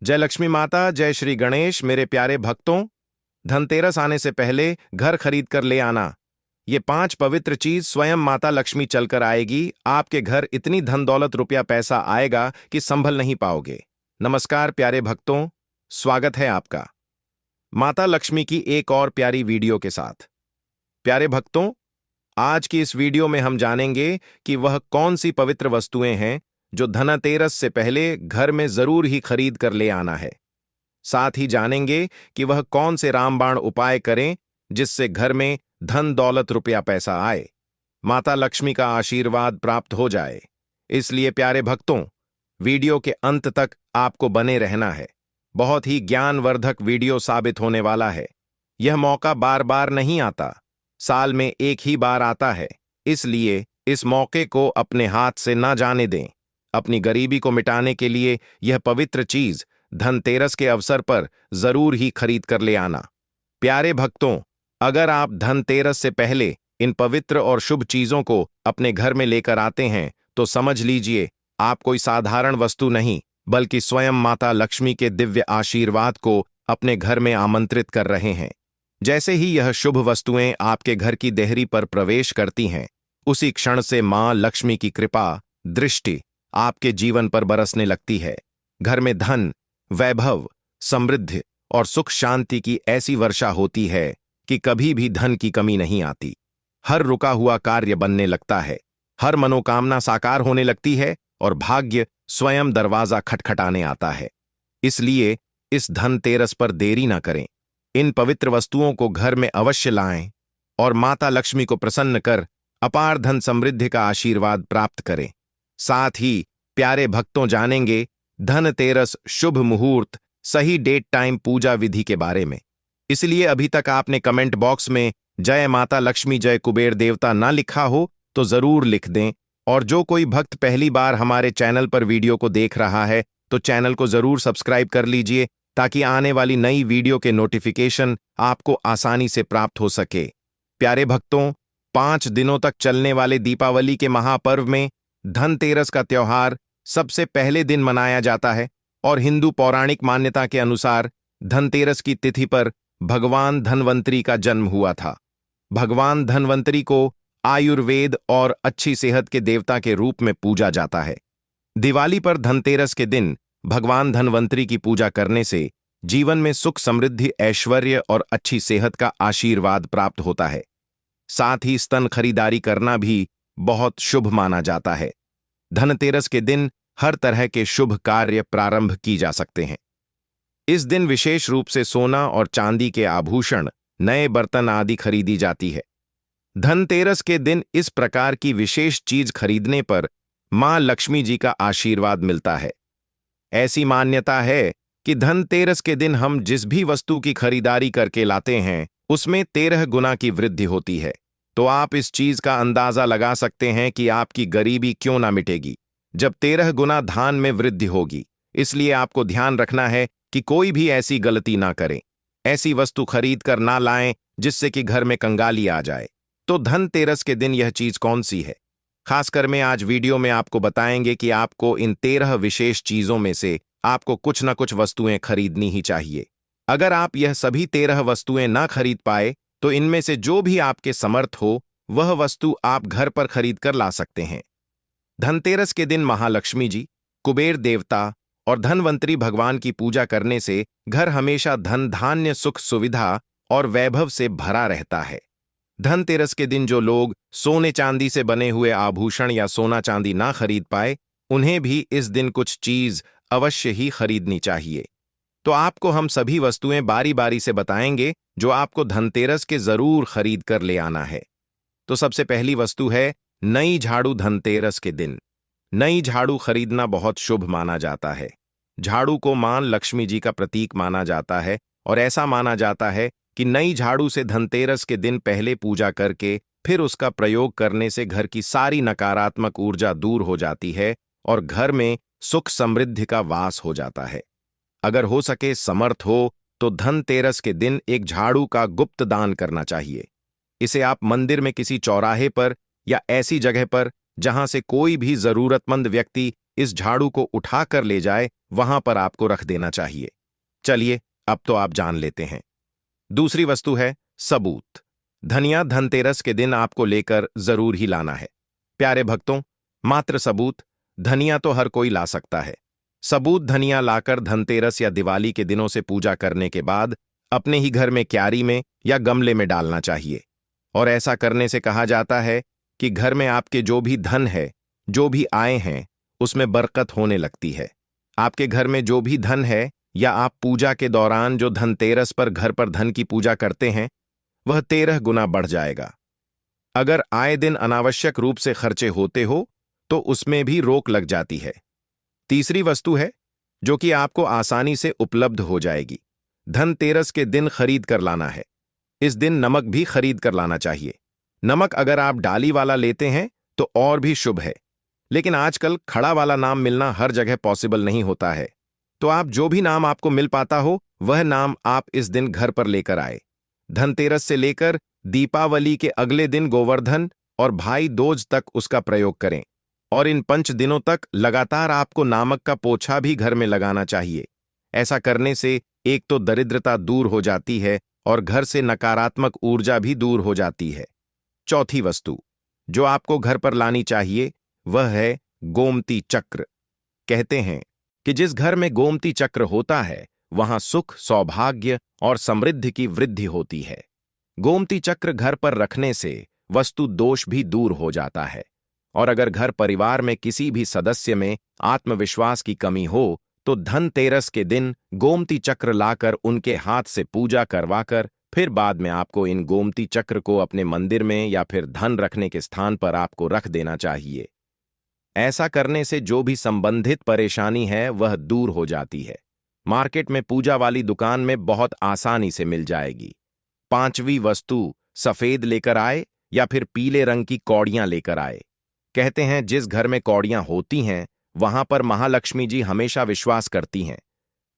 जय लक्ष्मी माता, जय श्री गणेश। मेरे प्यारे भक्तों, धनतेरस आने से पहले घर खरीद कर ले आना। ये 5 पवित्र चीज स्वयं माता लक्ष्मी चलकर आएगी। आपके घर इतनी धन दौलत रुपया पैसा आएगा कि संभल नहीं पाओगे। नमस्कार प्यारे भक्तों, स्वागत है आपका माता लक्ष्मी की एक और प्यारी वीडियो के साथ। प्यारे भक्तों, आज की इस वीडियो में हम जानेंगे कि वह कौन सी पवित्र वस्तुएं हैं जो धनतेरस से पहले घर में जरूर ही खरीद कर ले आना है। साथ ही जानेंगे कि वह कौन से रामबाण उपाय करें जिससे घर में धन दौलत रुपया पैसा आए, माता लक्ष्मी का आशीर्वाद प्राप्त हो जाए। इसलिए प्यारे भक्तों, वीडियो के अंत तक आपको बने रहना है। बहुत ही ज्ञानवर्धक वीडियो साबित होने वाला है। यह मौका बार बार नहीं आता, साल में एक ही बार आता है। इसलिए इस मौके को अपने हाथ से ना जाने दें। अपनी गरीबी को मिटाने के लिए यह पवित्र चीज धनतेरस के अवसर पर जरूर ही खरीद कर ले आना। प्यारे भक्तों, अगर आप धनतेरस से पहले इन पवित्र और शुभ चीजों को अपने घर में लेकर आते हैं तो समझ लीजिए आप कोई साधारण वस्तु नहीं बल्कि स्वयं माता लक्ष्मी के दिव्य आशीर्वाद को अपने घर में आमंत्रित कर रहे हैं। जैसे ही यह शुभ वस्तुएं आपके घर की देहरी पर प्रवेश करती हैं, उसी क्षण से मां लक्ष्मी की कृपा दृष्टि आपके जीवन पर बरसने लगती है। घर में धन, वैभव, समृद्धि और सुख शांति की ऐसी वर्षा होती है कि कभी भी धन की कमी नहीं आती। हर रुका हुआ कार्य बनने लगता है, हर मनोकामना साकार होने लगती है और भाग्य स्वयं दरवाजा खटखटाने आता है। इसलिए इस धनतेरस पर देरी न करें। इन पवित्र वस्तुओं को घर में अवश्य लाएं और माता लक्ष्मी को प्रसन्न कर अपार धन समृद्धि का आशीर्वाद प्राप्त करें। साथ ही प्यारे भक्तों, जानेंगे धनतेरस शुभ मुहूर्त, सही डेट टाइम, पूजा विधि के बारे में। इसलिए अभी तक आपने कमेंट बॉक्स में जय माता लक्ष्मी, जय कुबेर देवता ना लिखा हो तो जरूर लिख दें। और जो कोई भक्त पहली बार हमारे चैनल पर वीडियो को देख रहा है तो चैनल को जरूर सब्सक्राइब कर लीजिए ताकि आने वाली नई वीडियो के नोटिफिकेशन आपको आसानी से प्राप्त हो सके। प्यारे भक्तों, 5 दिनों तक चलने वाले दीपावली के महापर्व में धनतेरस का त्योहार सबसे पहले दिन मनाया जाता है और हिंदू पौराणिक मान्यता के अनुसार धनतेरस की तिथि पर भगवान धन्वंतरी का जन्म हुआ था। भगवान धन्वंतरी को आयुर्वेद और अच्छी सेहत के देवता के रूप में पूजा जाता है। दिवाली पर धनतेरस के दिन भगवान धन्वंतरी की पूजा करने से जीवन में सुख, समृद्धि, ऐश्वर्य और अच्छी सेहत का आशीर्वाद प्राप्त होता है। साथ ही स्तन खरीदारी करना भी बहुत शुभ माना जाता है। धनतेरस के दिन हर तरह के शुभ कार्य प्रारंभ की जा सकते हैं। इस दिन विशेष रूप से सोना और चांदी के आभूषण, नए बर्तन आदि खरीदी जाती है। धनतेरस के दिन इस प्रकार की विशेष चीज खरीदने पर मां लक्ष्मी जी का आशीर्वाद मिलता है। ऐसी मान्यता है कि धनतेरस के दिन हम जिस भी वस्तु की खरीदारी करके लाते हैं उसमें 13 गुना की वृद्धि होती है। तो आप इस चीज का अंदाजा लगा सकते हैं कि आपकी गरीबी क्यों ना मिटेगी जब 13 गुना धान में वृद्धि होगी। इसलिए आपको ध्यान रखना है कि कोई भी ऐसी गलती ना करें, ऐसी वस्तु खरीद कर ना लाएं जिससे कि घर में कंगाली आ जाए। तो धनतेरस के दिन यह चीज कौन सी है? खासकर मैं आज वीडियो में आपको बताएंगे कि आपको इन 13 विशेष चीजों में से आपको कुछ न कुछ वस्तुएं खरीदनी ही चाहिए। अगर आप यह सभी 13 वस्तुएं ना खरीद पाए तो इनमें से जो भी आपके समर्थ हो वह वस्तु आप घर पर खरीद कर ला सकते हैं। धनतेरस के दिन महालक्ष्मी जी, कुबेर देवता और धनवंतरी भगवान की पूजा करने से घर हमेशा धन, धान्य, सुख, सुविधा और वैभव से भरा रहता है। धनतेरस के दिन जो लोग सोने चांदी से बने हुए आभूषण या सोना चांदी ना खरीद पाए, उन्हें भी इस दिन कुछ चीज अवश्य ही खरीदनी चाहिए। तो आपको हम सभी वस्तुएं बारी बारी से बताएंगे जो आपको धनतेरस के जरूर खरीद कर ले आना है। तो सबसे पहली वस्तु है नई झाड़ू। धनतेरस के दिन नई झाड़ू खरीदना बहुत शुभ माना जाता है। झाड़ू को मां लक्ष्मी जी का प्रतीक माना जाता है और ऐसा माना जाता है कि नई झाड़ू से धनतेरस के दिन पहले पूजा करके फिर उसका प्रयोग करने से घर की सारी नकारात्मक ऊर्जा दूर हो जाती है और घर में सुख, समृद्धि का वास हो जाता है। अगर हो सके, समर्थ हो तो धनतेरस के दिन एक झाड़ू का गुप्त दान करना चाहिए। इसे आप मंदिर में किसी चौराहे पर या ऐसी जगह पर जहां से कोई भी जरूरतमंद व्यक्ति इस झाड़ू को उठा कर ले जाए वहां पर आपको रख देना चाहिए। चलिए अब तो आप जान लेते हैं। दूसरी वस्तु है सबूत। धनिया धनतेरस के दिन आपको लेकर जरूर ही लाना है। प्यारे भक्तों, मात्र सबूत धनिया तो हर कोई ला सकता है। सबूत धनिया लाकर धनतेरस या दिवाली के दिनों से पूजा करने के बाद अपने ही घर में क्यारी में या गमले में डालना चाहिए। और ऐसा करने से कहा जाता है कि घर में आपके जो भी धन है, जो भी आए हैं, उसमें बरकत होने लगती है। आपके घर में जो भी धन है या आप पूजा के दौरान जो धनतेरस पर घर पर धन की पूजा करते हैं, वह 13 गुना बढ़ जाएगा। अगर आए दिन अनावश्यक रूप से खर्चे होते हो तो उसमें भी रोक लग जाती है। तीसरी वस्तु है जो कि आपको आसानी से उपलब्ध हो जाएगी। धनतेरस के दिन खरीद कर लाना है। इस दिन नमक भी खरीद कर लाना चाहिए। नमक अगर आप डाली वाला लेते हैं तो और भी शुभ है, लेकिन आजकल खड़ा वाला नाम मिलना हर जगह पॉसिबल नहीं होता है। तो आप जो भी नाम आपको मिल पाता हो वह नाम आप इस दिन घर पर लेकर आए। धनतेरस से लेकर दीपावली के अगले दिन गोवर्धन और भाई दूज तक उसका प्रयोग करें। और इन 5 दिनों तक लगातार आपको नमक का पोछा भी घर में लगाना चाहिए। ऐसा करने से एक तो दरिद्रता दूर हो जाती है और घर से नकारात्मक ऊर्जा भी दूर हो जाती है। चौथी वस्तु जो आपको घर पर लानी चाहिए वह है गोमती चक्र। कहते हैं कि जिस घर में गोमती चक्र होता है वहां सुख, सौभाग्य और समृद्धि की वृद्धि होती है। गोमती चक्र घर पर रखने से वस्तु दोष भी दूर हो जाता है। और अगर घर परिवार में किसी भी सदस्य में आत्मविश्वास की कमी हो तो धनतेरस के दिन गोमती चक्र लाकर उनके हाथ से पूजा करवाकर फिर बाद में आपको इन गोमती चक्र को अपने मंदिर में या फिर धन रखने के स्थान पर आपको रख देना चाहिए। ऐसा करने से जो भी संबंधित परेशानी है वह दूर हो जाती है। मार्केट में पूजा वाली दुकान में बहुत आसानी से मिल जाएगी। पांचवी वस्तु सफेद लेकर आए या फिर पीले रंग की कौड़ियां लेकर आए। कहते हैं जिस घर में कौड़ियां होती हैं वहां पर महालक्ष्मी जी हमेशा विश्वास करती हैं।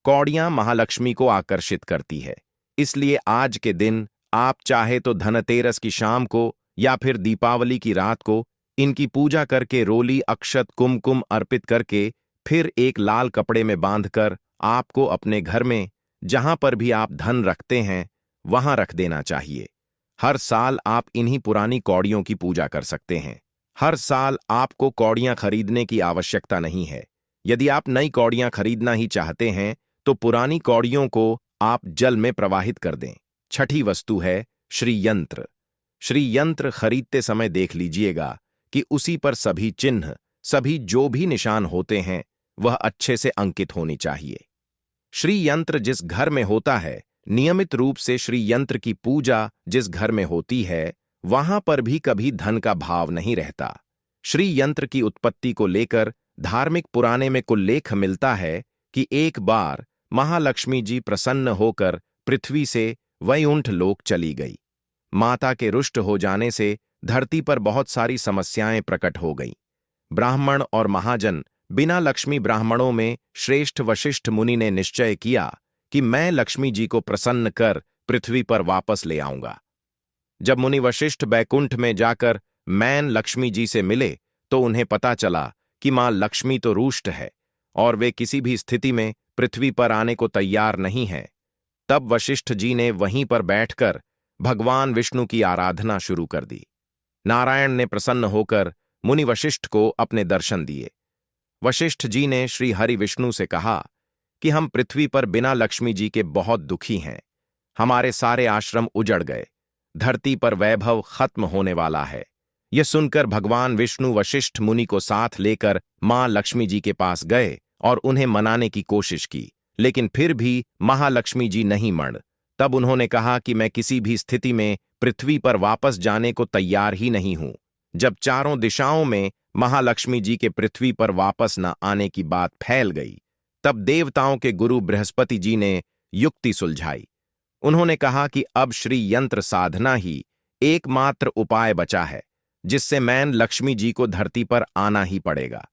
कौड़ियां महालक्ष्मी को आकर्षित करती है। इसलिए आज के दिन आप चाहे तो धनतेरस की शाम को या फिर दीपावली की रात को इनकी पूजा करके रोली, अक्षत, कुमकुम अर्पित करके फिर एक लाल कपड़े में बांधकर आपको अपने घर में जहां पर भी आप धन रखते हैं वहां रख देना चाहिए। हर साल आप इन्हीं पुरानी कौड़ियों की पूजा कर सकते हैं। हर साल आपको कौड़ियां खरीदने की आवश्यकता नहीं है। यदि आप नई कौड़ियां खरीदना ही चाहते हैं तो पुरानी कौड़ियों को आप जल में प्रवाहित कर दें। छठी वस्तु है श्री यंत्र। श्री यंत्र खरीदते समय देख लीजिएगा कि उसी पर सभी चिन्ह, सभी जो भी निशान होते हैं वह अच्छे से अंकित होनी चाहिए। श्री यंत्र जिस घर में होता है, नियमित रूप से श्री यंत्र की पूजा जिस घर में होती है वहां पर भी कभी धन का भाव नहीं रहता। श्री यंत्र की उत्पत्ति को लेकर धार्मिक पुराणे में उल्लेख मिलता है कि एक बार महालक्ष्मी जी प्रसन्न होकर पृथ्वी से वैकुंठ लोक चली गई। माता के रुष्ट हो जाने से धरती पर बहुत सारी समस्याएं प्रकट हो गईं। ब्राह्मण और महाजन बिना लक्ष्मी ब्राह्मणों में श्रेष्ठ वशिष्ठ मुनि ने निश्चय किया कि मैं लक्ष्मी जी को प्रसन्न कर पृथ्वी पर वापस ले आऊंगा। जब मुनि वशिष्ठ बैकुंठ में जाकर मैन लक्ष्मी जी से मिले तो उन्हें पता चला कि मां लक्ष्मी तो रुष्ट है और वे किसी भी स्थिति में पृथ्वी पर आने को तैयार नहीं है। तब वशिष्ठ जी ने वहीं पर बैठकर भगवान विष्णु की आराधना शुरू कर दी। नारायण ने प्रसन्न होकर मुनि वशिष्ठ को अपने दर्शन दिए। वशिष्ठ जी ने श्री हरि विष्णु से कहा कि हम पृथ्वी पर बिना लक्ष्मी जी के बहुत दुखी हैं। हमारे सारे आश्रम उजड़ गए, धरती पर वैभव खत्म होने वाला है। यह सुनकर भगवान विष्णु वशिष्ठ मुनि को साथ लेकर मां लक्ष्मी जी के पास गए और उन्हें मनाने की कोशिश की, लेकिन फिर भी महालक्ष्मी जी नहीं मण। तब उन्होंने कहा कि मैं किसी भी स्थिति में पृथ्वी पर वापस जाने को तैयार ही नहीं हूं। जब चारों दिशाओं में महालक्ष्मी जी के पृथ्वी पर वापस न आने की बात फैल गई, तब देवताओं के गुरु बृहस्पति जी ने युक्ति सुलझाई। उन्होंने कहा कि अब श्री यंत्र साधना ही एकमात्र उपाय बचा है जिससे मैन लक्ष्मी जी को धरती पर आना ही पड़ेगा।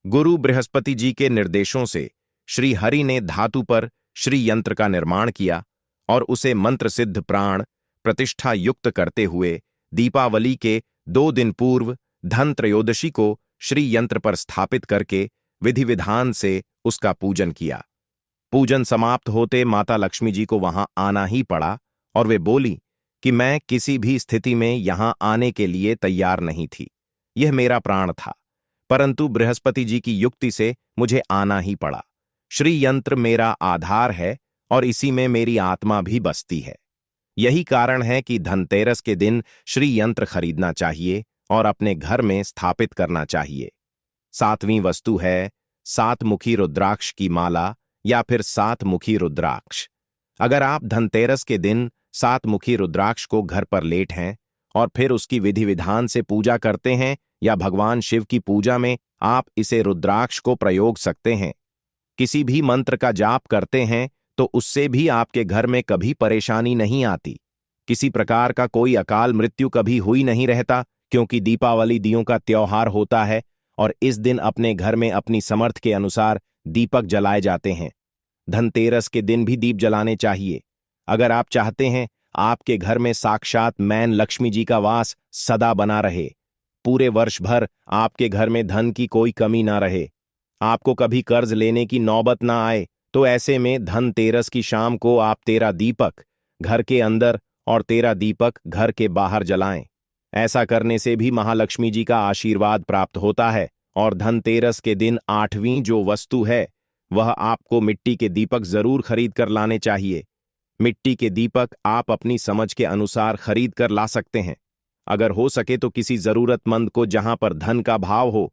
गुरु बृहस्पति जी के निर्देशों से श्री हरि ने धातु पर श्री यंत्र का निर्माण किया और उसे मंत्र सिद्ध प्राण प्रतिष्ठा युक्त करते हुए दीपावली के 2 दिन पूर्व धन त्रयोदशी को श्री यंत्र पर स्थापित करके विधि विधान से उसका पूजन किया। पूजन समाप्त होते माता लक्ष्मी जी को वहां आना ही पड़ा और वे बोली कि मैं किसी भी स्थिति में यहां आने के लिए तैयार नहीं थी। यह मेरा प्राण था, परंतु बृहस्पति जी की युक्ति से मुझे आना ही पड़ा। श्री यंत्र मेरा आधार है और इसी में मेरी आत्मा भी बसती है। यही कारण है कि धनतेरस के दिन श्री यंत्र खरीदना चाहिए और अपने घर में स्थापित करना चाहिए। सातवीं वस्तु है सात मुखी रुद्राक्ष की माला या फिर सात मुखी रुद्राक्ष। अगर आप धनतेरस के दिन सात मुखी रुद्राक्ष को घर पर लेट हैं और फिर उसकी विधि विधान से पूजा करते हैं या भगवान शिव की पूजा में आप इसे रुद्राक्ष को प्रयोग सकते हैं। किसी भी मंत्र का जाप करते हैं तो उससे भी आपके घर में कभी परेशानी नहीं आती। किसी प्रकार का कोई अकाल मृत्यु कभी हुई नहीं रहता, क्योंकि दीपावली दियों का त्योहार होता है और इस दिन अपने घर में अपनी समर्थ के अनुसार दीपक जलाए जाते हैं। धनतेरस के दिन भी दीप जलाने चाहिए। अगर आप चाहते हैं आपके घर में साक्षात मैन लक्ष्मी जी का वास सदा बना रहे, पूरे वर्ष भर आपके घर में धन की कोई कमी ना रहे, आपको कभी कर्ज लेने की नौबत ना आए, तो ऐसे में धनतेरस की शाम को आप 13 दीपक घर के अंदर और 13 दीपक घर के बाहर जलाएं। ऐसा करने से भी महालक्ष्मी जी का आशीर्वाद प्राप्त होता है। और धनतेरस के दिन 8वीं जो वस्तु है वह आपको मिट्टी के दीपक जरूर खरीद कर लाने चाहिए। मिट्टी के दीपक आप अपनी समझ के अनुसार खरीद कर ला सकते हैं। अगर हो सके तो किसी जरूरतमंद को जहां पर धन का भाव हो,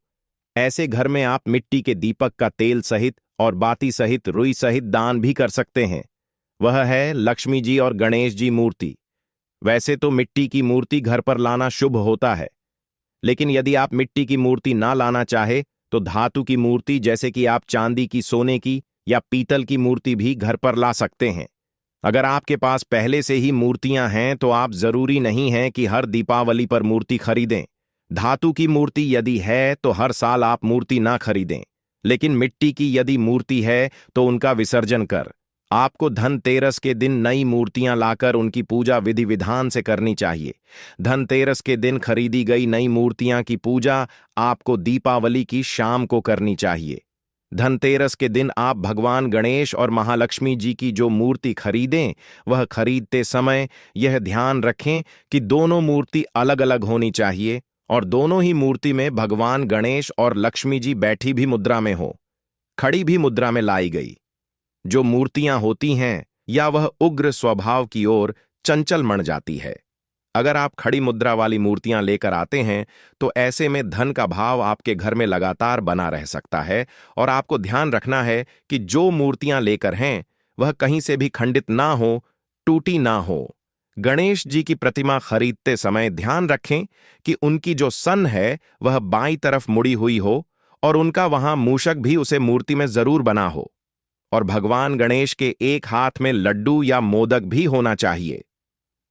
ऐसे घर में आप मिट्टी के दीपक का तेल सहित और बाती सहित रुई सहित दान भी कर सकते हैं। वह है लक्ष्मी जी और गणेश जी मूर्ति। वैसे तो मिट्टी की मूर्ति घर पर लाना शुभ होता है, लेकिन यदि आप मिट्टी की मूर्ति ना लाना चाहे तो धातु की मूर्ति जैसे कि आप चांदी की, सोने की या पीतल की मूर्ति भी घर पर ला सकते हैं। अगर आपके पास पहले से ही मूर्तियां हैं तो आप जरूरी नहीं है कि हर दीपावली पर मूर्ति खरीदें। धातु की मूर्ति यदि है तो हर साल आप मूर्ति ना खरीदें, लेकिन मिट्टी की यदि मूर्ति है तो उनका विसर्जन कर आपको धनतेरस के दिन नई मूर्तियां लाकर उनकी पूजा विधि विधान से करनी चाहिए। धनतेरस के दिन खरीदी गई नई मूर्तियां की पूजा आपको दीपावली की शाम को करनी चाहिए। धनतेरस के दिन आप भगवान गणेश और महालक्ष्मी जी की जो मूर्ति खरीदें, वह खरीदते समय यह ध्यान रखें कि दोनों मूर्ति अलग अलग होनी चाहिए और दोनों ही मूर्ति में भगवान गणेश और लक्ष्मी जी बैठी भी मुद्रा में हो, खड़ी भी मुद्रा में लाई गई। जो मूर्तियां होती हैं या वह उग्र स्वभाव की ओर चंचल मण जाती है। अगर आप खड़ी मुद्रा वाली मूर्तियां लेकर आते हैं तो ऐसे में धन का भाव आपके घर में लगातार बना रह सकता है और आपको ध्यान रखना है कि जो मूर्तियां लेकर हैं वह कहीं से भी खंडित ना हो, टूटी ना हो। गणेश जी की प्रतिमा खरीदते समय ध्यान रखें कि उनकी जो सन है वह बाईं तरफ मुड़ी हुई हो और उनका वहां मूषक भी उसे मूर्ति में जरूर बना हो, और भगवान गणेश के एक हाथ में लड्डू या मोदक भी होना चाहिए।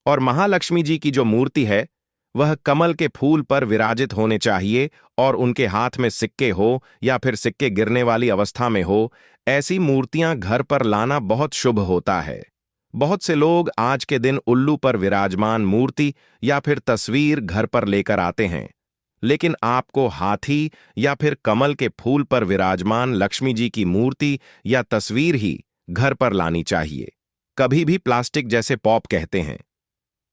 और महालक्ष्मी जी की जो मूर्ति है वह कमल के फूल पर विराजित होने चाहिए और उनके हाथ में सिक्के हो या फिर सिक्के गिरने वाली अवस्था में हो। ऐसी मूर्तियां घर पर लाना बहुत शुभ होता है। बहुत से लोग आज के दिन उल्लू पर विराजमान मूर्ति या फिर तस्वीर घर पर लेकर आते हैं, लेकिन आपको हाथी या फिर कमल के फूल पर विराजमान लक्ष्मी जी की मूर्ति या तस्वीर ही घर पर लानी चाहिए। कभी भी प्लास्टिक, जैसे पॉप कहते हैं,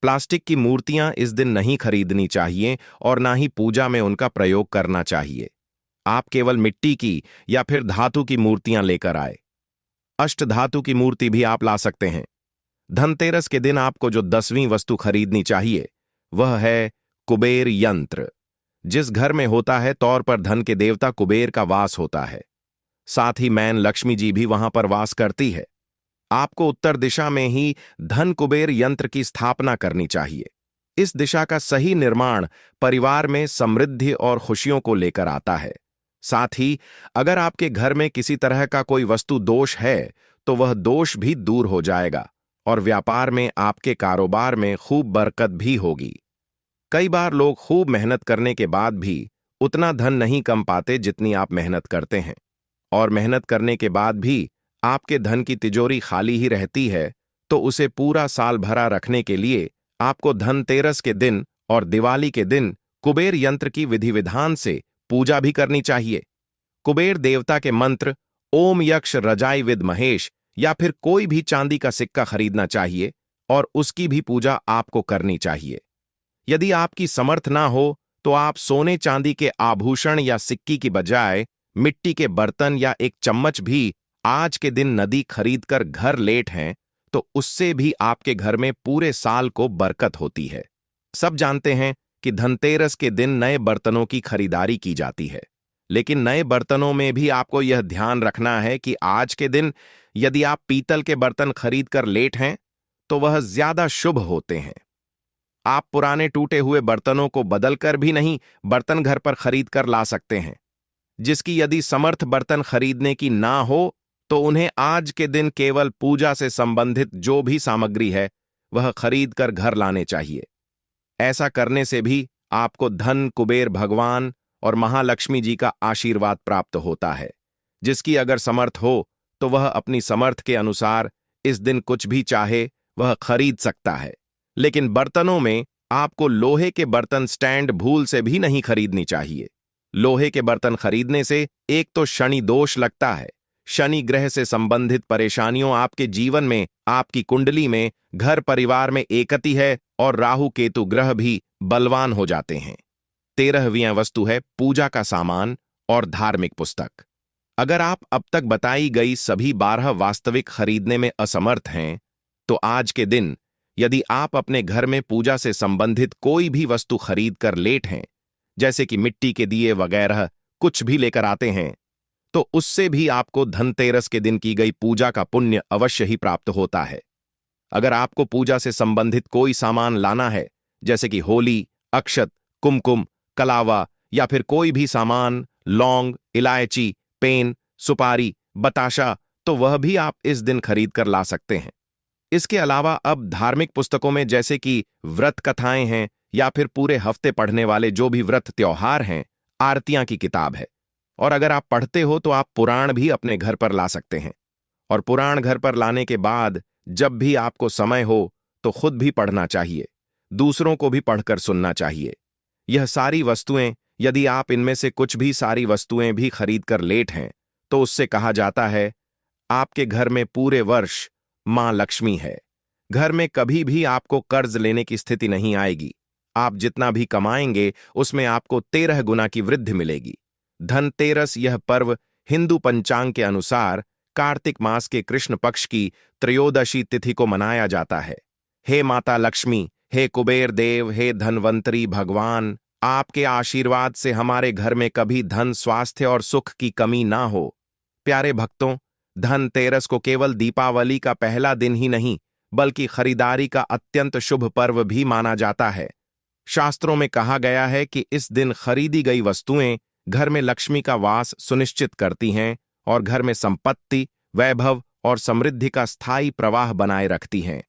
प्लास्टिक की मूर्तियां इस दिन नहीं खरीदनी चाहिए और ना ही पूजा में उनका प्रयोग करना चाहिए। आप केवल मिट्टी की या फिर धातु की मूर्तियां लेकर आए। अष्टधातु की मूर्ति भी आप ला सकते हैं। धनतेरस के दिन आपको जो 10वीं वस्तु खरीदनी चाहिए वह है कुबेर यंत्र। जिस घर में होता है तौर पर धन के देवता कुबेर का वास होता है, साथ ही मैन लक्ष्मी जी भी वहां पर वास करती है। आपको उत्तर दिशा में ही धन कुबेर यंत्र की स्थापना करनी चाहिए। इस दिशा का सही निर्माण परिवार में समृद्धि और खुशियों को लेकर आता है। साथ ही अगर आपके घर में किसी तरह का कोई वस्तु दोष है तो वह दोष भी दूर हो जाएगा और व्यापार में, आपके कारोबार में खूब बरकत भी होगी। कई बार लोग खूब मेहनत करने के बाद भी उतना धन नहीं कमा पाते जितनी आप मेहनत करते हैं, और मेहनत करने के बाद भी आपके धन की तिजोरी खाली ही रहती है, तो उसे पूरा साल भरा रखने के लिए आपको धनतेरस के दिन और दिवाली के दिन कुबेर यंत्र की विधि विधान से पूजा भी करनी चाहिए। कुबेर देवता के मंत्र ओम यक्ष रजाई विद महेश या फिर कोई भी चांदी का सिक्का खरीदना चाहिए और उसकी भी पूजा आपको करनी चाहिए। यदि आपकी समर्थ ना हो तो आप सोने चांदी के आभूषण या सिक्की की बजाय मिट्टी के बर्तन या एक चम्मच भी आज के दिन नदी खरीद कर घर लेट हैं तो उससे भी आपके घर में पूरे साल को बरकत होती है। सब जानते हैं कि धनतेरस के दिन नए बर्तनों की खरीदारी की जाती है, लेकिन नए बर्तनों में भी आपको यह ध्यान रखना है कि आज के दिन यदि आप पीतल के बर्तन खरीद कर लेट हैं तो वह ज्यादा शुभ होते हैं। आप पुराने टूटे हुए बर्तनों को बदलकर भी नहीं बर्तन घर पर खरीद कर ला सकते हैं। जिसकी यदि समर्थ बर्तन खरीदने की ना हो तो उन्हें आज के दिन केवल पूजा से संबंधित जो भी सामग्री है वह खरीद कर घर लाने चाहिए। ऐसा करने से भी आपको धन, कुबेर भगवान और महालक्ष्मी जी का आशीर्वाद प्राप्त होता है। जिसकी अगर समर्थ हो तो वह अपनी समर्थ के अनुसार इस दिन कुछ भी चाहे वह खरीद सकता है। लेकिन बर्तनों में आपको लोहे के बर्तन स्टैंड भूल से भी नहीं खरीदनी चाहिए। लोहे के बर्तन खरीदने से एक तो शनि दोष लगता है, शनि ग्रह से संबंधित परेशानियों आपके जीवन में, आपकी कुंडली में, घर परिवार में एकती है और राहु केतु ग्रह भी बलवान हो जाते हैं। 13वीं वस्तु है पूजा का सामान और धार्मिक पुस्तक। अगर आप अब तक बताई गई सभी 12 वास्तविक खरीदने में असमर्थ हैं तो आज के दिन यदि आप अपने घर में पूजा से संबंधित कोई भी वस्तु खरीद कर लेट हैं, जैसे कि मिट्टी के दिए वगैरह कुछ भी लेकर आते हैं, तो उससे भी आपको धनतेरस के दिन की गई पूजा का पुण्य अवश्य ही प्राप्त होता है। अगर आपको पूजा से संबंधित कोई सामान लाना है, जैसे कि होली, अक्षत, कुमकुम, कलावा या फिर कोई भी सामान, लौंग, इलायची, पेन, सुपारी, बताशा, तो वह भी आप इस दिन खरीद कर ला सकते हैं। इसके अलावा अब धार्मिक पुस्तकों में जैसे कि व्रत कथाएं हैं या फिर पूरे हफ्ते पढ़ने वाले जो भी व्रत त्योहार हैं, आरतियां की किताब है। और अगर आप पढ़ते हो तो आप पुराण भी अपने घर पर ला सकते हैं। और पुराण घर पर लाने के बाद जब भी आपको समय हो तो खुद भी पढ़ना चाहिए, दूसरों को भी पढ़कर सुनना चाहिए। यह सारी वस्तुएं, यदि आप इनमें से कुछ भी सारी वस्तुएं भी खरीद कर लेट हैं तो उससे कहा जाता है आपके घर में पूरे वर्ष मां लक्ष्मी है। घर में कभी भी आपको कर्ज लेने की स्थिति नहीं आएगी। आप जितना भी कमाएंगे उसमें आपको 13 गुना की वृद्धि मिलेगी। धनतेरस यह पर्व हिंदू पंचांग के अनुसार कार्तिक मास के कृष्ण पक्ष की त्रयोदशी तिथि को मनाया जाता है। हे माता लक्ष्मी, हे कुबेर देव, हे धनवंतरी भगवान, आपके आशीर्वाद से हमारे घर में कभी धन, स्वास्थ्य और सुख की कमी ना हो। प्यारे भक्तों, धनतेरस को केवल दीपावली का पहला दिन ही नहीं बल्कि खरीदारी का अत्यंत शुभ पर्व भी माना जाता है। शास्त्रों में कहा गया है कि इस दिन खरीदी गई वस्तुएं घर में लक्ष्मी का वास सुनिश्चित करती हैं और घर में संपत्ति, वैभव और समृद्धि का स्थायी प्रवाह बनाए रखती हैं।